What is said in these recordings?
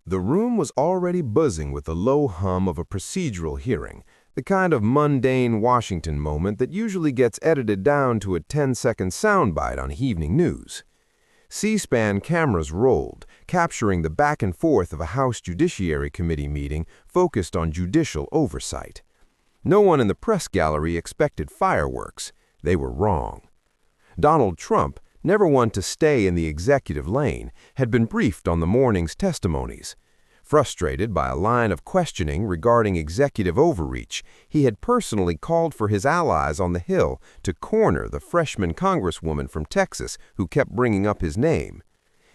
The room was already buzzing with the low hum of a procedural hearing, the kind of mundane Washington moment that usually gets edited down to a 10-second soundbite on evening news. C-SPAN cameras rolled, capturing the back and forth of a House Judiciary Committee meeting focused on judicial oversight. No one in the press gallery expected fireworks. They were wrong. Donald Trump, never one to stay in the executive lane, had been briefed on the morning's testimonies. Frustrated by a line of questioning regarding executive overreach, he had personally called for his allies on the Hill to corner the freshman congresswoman from Texas who kept bringing up his name.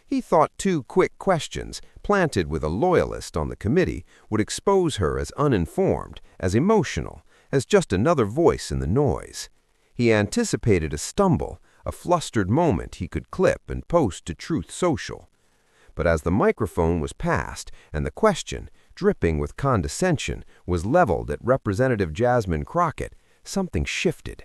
He thought 2 quick questions, planted with a loyalist on the committee, would expose her as uninformed, as emotional, as just another voice in the noise. He anticipated a stumble, a flustered moment he could clip and post to Truth Social. But as the microphone was passed and the question, dripping with condescension, was leveled at Representative Jasmine Crockett, something shifted.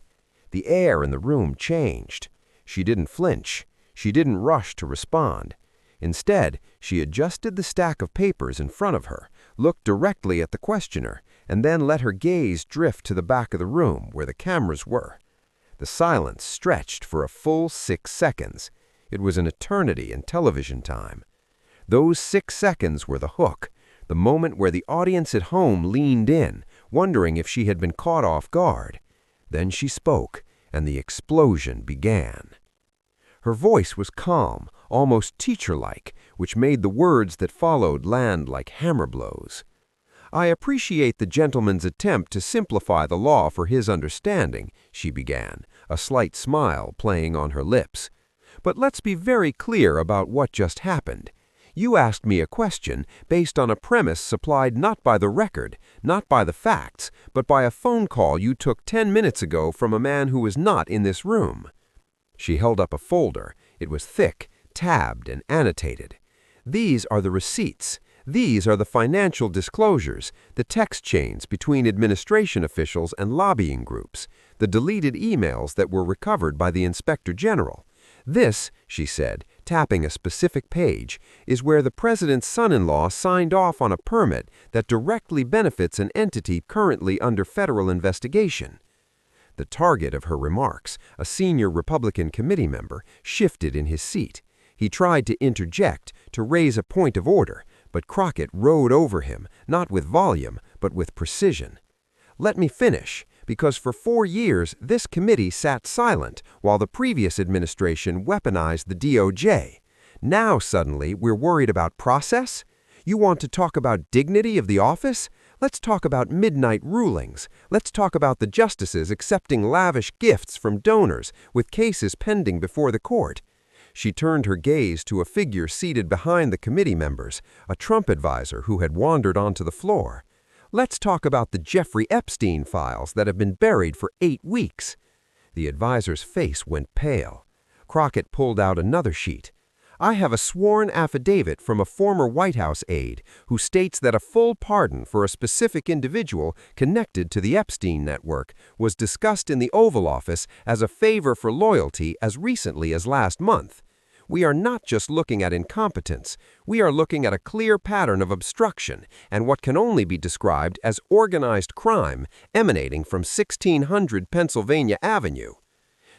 The air in the room changed. She didn't flinch. She didn't rush to respond. Instead, she adjusted the stack of papers in front of her, looked directly at the questioner, and then let her gaze drift to the back of the room where the cameras were. The silence stretched for a full 6 seconds. It was an eternity in television time. Those 6 seconds were the hook, the moment where the audience at home leaned in, wondering if she had been caught off guard. Then she spoke, and the explosion began. Her voice was calm, almost teacher-like, which made the words that followed land like hammer blows. "I appreciate the gentleman's attempt to simplify the law for his understanding," she began, a slight smile playing on her lips. "But let's be very clear about what just happened. You asked me a question based on a premise supplied not by the record, not by the facts, but by a phone call you took 10 minutes ago from a man who was not in this room." She held up a folder. It was thick, tabbed, and annotated. "These are the receipts. These are the financial disclosures, the text chains between administration officials and lobbying groups, the deleted emails that were recovered by the Inspector General. This," she said, tapping a specific page, "is where the president's son-in-law signed off on a permit that directly benefits an entity currently under federal investigation." The target of her remarks, a senior Republican committee member, shifted in his seat. He tried to interject, to raise a point of order, but Crockett rode over him, not with volume, but with precision. "Let me finish, because for 4 years this committee sat silent while the previous administration weaponized the DOJ. Now suddenly we're worried about process? You want to talk about dignity of the office? Let's talk about midnight rulings. Let's talk about the justices accepting lavish gifts from donors with cases pending before the court." She turned her gaze to a figure seated behind the committee members, a Trump advisor who had wandered onto the floor. "Let's talk about the Jeffrey Epstein files that have been buried for 8 weeks." The advisor's face went pale. Crockett pulled out another sheet. "I have a sworn affidavit from a former White House aide who states that a full pardon for a specific individual connected to the Epstein network was discussed in the Oval Office as a favor for loyalty as recently as last month. We are not just looking at incompetence. We are looking at a clear pattern of obstruction and what can only be described as organized crime emanating from 1600 Pennsylvania Avenue."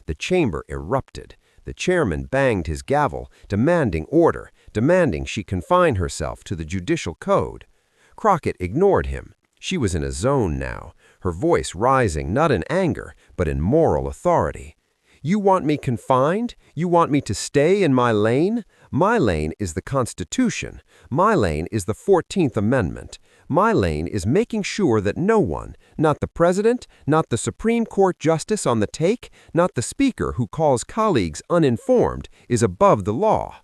The chamber erupted. The chairman banged his gavel, demanding order, demanding she confine herself to the judicial code. Crockett ignored him. She was in a zone now, her voice rising not in anger, but in moral authority. "You want me confined? You want me to stay in my lane? My lane is the Constitution. My lane is the 14th Amendment. My lane is making sure that no one, not the President, not the Supreme Court Justice on the take, not the Speaker who calls colleagues uninformed, is above the law."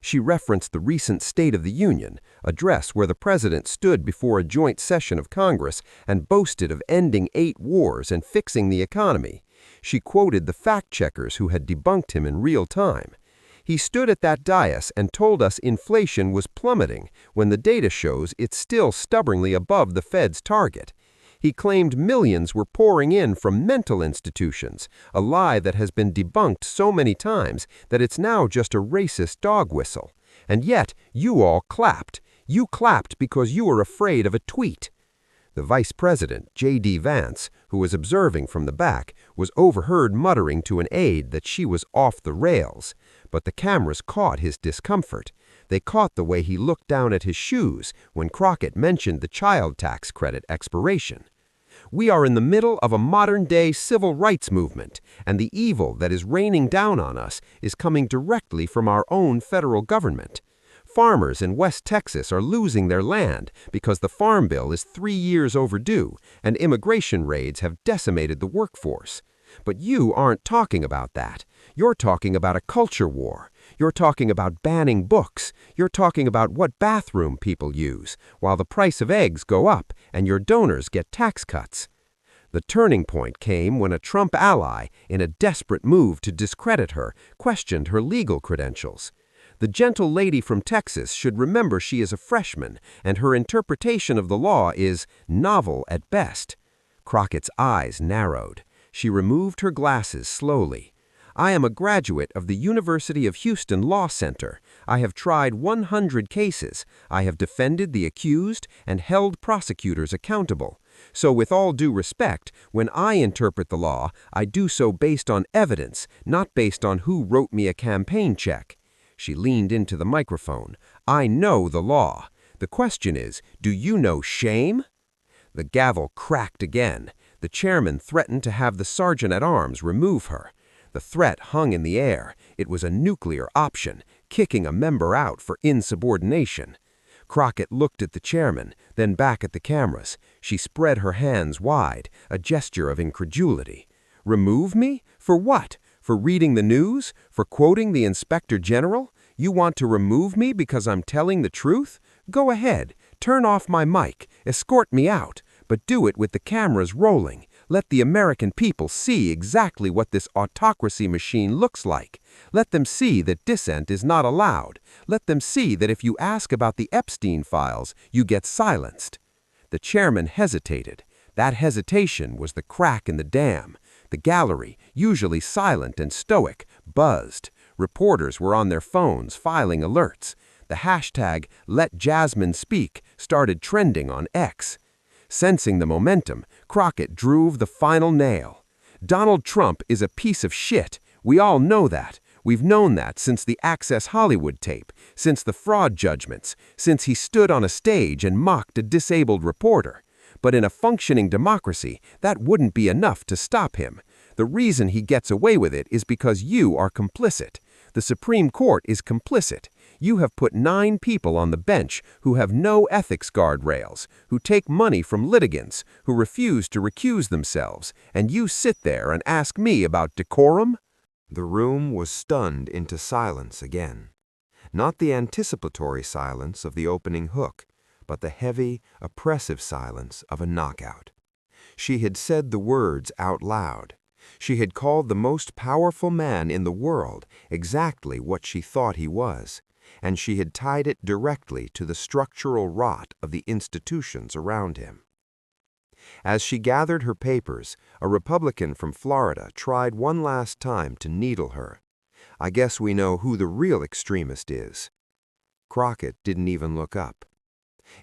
She referenced the recent State of the Union address where the President stood before a joint session of Congress and boasted of ending 8 wars and fixing the economy. She quoted the fact-checkers who had debunked him in real time. "He stood at that dais and told us inflation was plummeting when the data shows it's still stubbornly above the Fed's target. He claimed millions were pouring in from mental institutions, a lie that has been debunked so many times that it's now just a racist dog whistle. And yet, you all clapped. You clapped because you were afraid of a tweet. The vice president, J.D. Vance, who was observing from the back, was overheard muttering to an aide that she was off the rails. But the cameras caught his discomfort. They caught the way he looked down at his shoes when Crockett mentioned the child tax credit expiration. We are in the middle of a modern-day civil rights movement, and the evil that is raining down on us is coming directly from our own federal government. Farmers in West Texas are losing their land because the Farm Bill is 3 years overdue, and immigration raids have decimated the workforce. But you aren't talking about that. You're talking about a culture war. You're talking about banning books. You're talking about what bathroom people use, while the price of eggs go up and your donors get tax cuts. The turning point came when a Trump ally, in a desperate move to discredit her, questioned her legal credentials. The gentle lady from Texas should remember she is a freshman, and her interpretation of the law is novel at best. Crockett's eyes narrowed. She removed her glasses slowly. I am a graduate of the University of Houston Law Center. I have tried 100 cases. I have defended the accused and held prosecutors accountable. So with all due respect, when I interpret the law, I do so based on evidence, not based on who wrote me a campaign check. She leaned into the microphone. I know the law. The question is, do you know shame? The gavel cracked again. The chairman threatened to have the sergeant-at-arms remove her. The threat hung in the air. It was a nuclear option, kicking a member out for insubordination. Crockett looked at the chairman, then back at the cameras. She spread her hands wide, a gesture of incredulity. Remove me? For what? For reading the news? For quoting the Inspector General? You want to remove me because I'm telling the truth? Go ahead. Turn off my mic. Escort me out. But do it with the cameras rolling. Let the American people see exactly what this autocracy machine looks like. Let them see that dissent is not allowed. Let them see that if you ask about the Epstein files, you get silenced. The chairman hesitated. That hesitation was the crack in the dam. The gallery, usually silent and stoic, buzzed. Reporters were on their phones filing alerts. The hashtag #LetJasmine started trending on X. Sensing the momentum, Crockett drove the final nail. Donald Trump is a piece of shit. We all know that. We've known that since the Access Hollywood tape, since the fraud judgments, since he stood on a stage and mocked a disabled reporter. But in a functioning democracy, that wouldn't be enough to stop him. The reason he gets away with it is because you are complicit. The Supreme Court is complicit. You have put 9 people on the bench who have no ethics guardrails, who take money from litigants, who refuse to recuse themselves, and you sit there and ask me about decorum? The room was stunned into silence again. Not the anticipatory silence of the opening hook, but the heavy, oppressive silence of a knockout. She had said the words out loud. She had called the most powerful man in the world exactly what she thought he was, and she had tied it directly to the structural rot of the institutions around him. As she gathered her papers, a Republican from Florida tried one last time to needle her. I guess we know who the real extremist is. Crockett didn't even look up.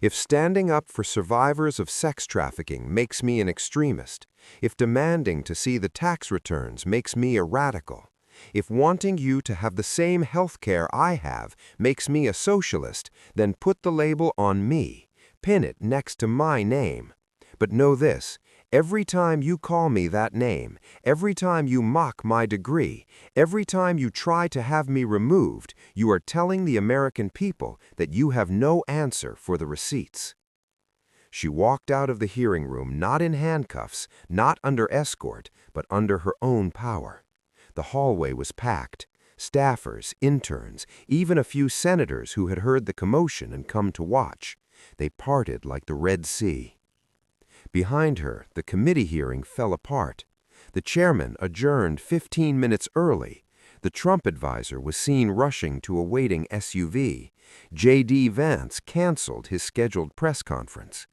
If standing up for survivors of sex trafficking makes me an extremist, if demanding to see the tax returns makes me a radical, if wanting you to have the same health care I have makes me a socialist, then put the label on me, pin it next to my name. But know this, every time you call me that name, every time you mock my degree, every time you try to have me removed, you are telling the American people that you have no answer for the receipts. She walked out of the hearing room not in handcuffs, not under escort, but under her own power. The hallway was packed. Staffers, interns, even a few senators who had heard the commotion and come to watch. They parted like the Red Sea. Behind her, the committee hearing fell apart. The chairman adjourned 15 minutes early. The Trump advisor was seen rushing to a waiting SUV. J.D. Vance canceled his scheduled press conference.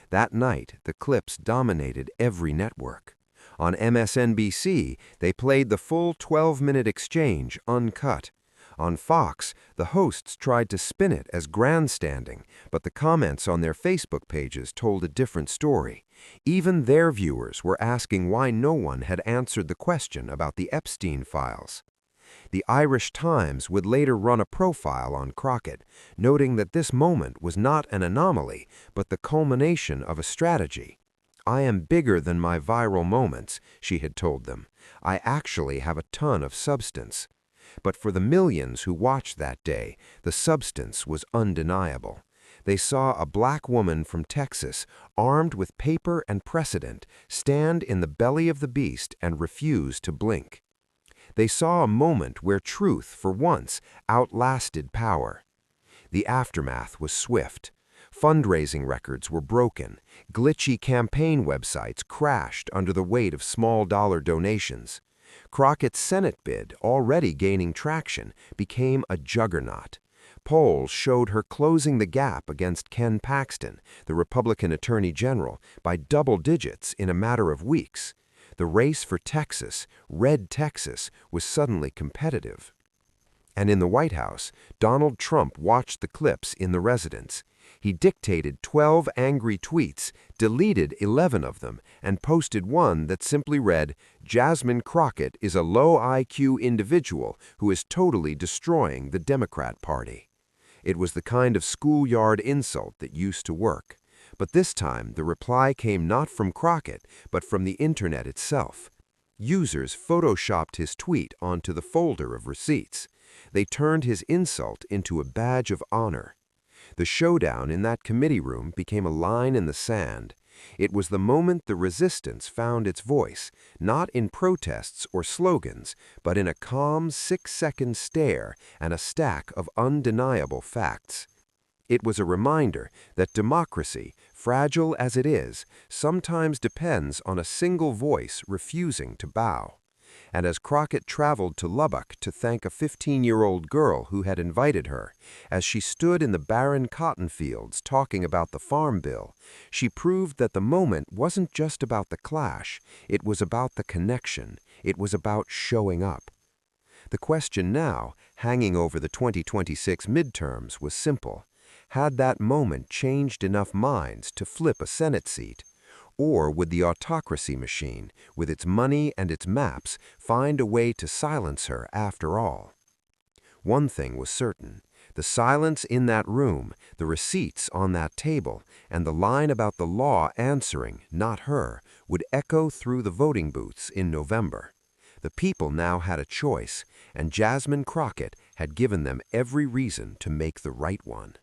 That night, the clips dominated every network. On MSNBC, they played the full 12-minute exchange uncut. On Fox, the hosts tried to spin it as grandstanding, but the comments on their Facebook pages told a different story. Even their viewers were asking why no one had answered the question about the Epstein files. The Irish Times would later run a profile on Crockett, noting that this moment was not an anomaly, but the culmination of a strategy. "I am bigger than my viral moments," she had told them. "I actually have a ton of substance." But for the millions who watched that day, the substance was undeniable. They saw a black woman from Texas, armed with paper and precedent, stand in the belly of the beast and refuse to blink. They saw a moment where truth, for once, outlasted power. The aftermath was swift. Fundraising records were broken. Glitchy campaign websites crashed under the weight of small-dollar donations. Crockett's Senate bid, already gaining traction, became a juggernaut. Polls showed her closing the gap against Ken Paxton, the Republican Attorney General, by double digits in a matter of weeks. The race for Texas, Red Texas, was suddenly competitive. And in the White House, Donald Trump watched the clips in the residence. He dictated 12 angry tweets, deleted 11 of them, and posted one that simply read, "Jasmine Crockett is a low IQ individual who is totally destroying the Democrat Party." It was the kind of schoolyard insult that used to work. But this time, the reply came not from Crockett, but from the internet itself. Users photoshopped his tweet onto the folder of receipts. They turned his insult into a badge of honor. The showdown in that committee room became a line in the sand. It was the moment the resistance found its voice, not in protests or slogans, but in a calm 6-second stare and a stack of undeniable facts. It was a reminder that democracy, fragile as it is, sometimes depends on a single voice refusing to bow. And as Crockett traveled to Lubbock to thank a 15-year-old girl who had invited her, as she stood in the barren cotton fields talking about the farm bill, she proved that the moment wasn't just about the clash, it was about the connection, it was about showing up. The question now, hanging over the 2026 midterms, was simple. Had that moment changed enough minds to flip a Senate seat? Or would the autocracy machine, with its money and its maps, find a way to silence her after all? One thing was certain. The silence in that room, the receipts on that table, and the line about the law answering, not her, would echo through the voting booths in November. The people now had a choice, and Jasmine Crockett had given them every reason to make the right one.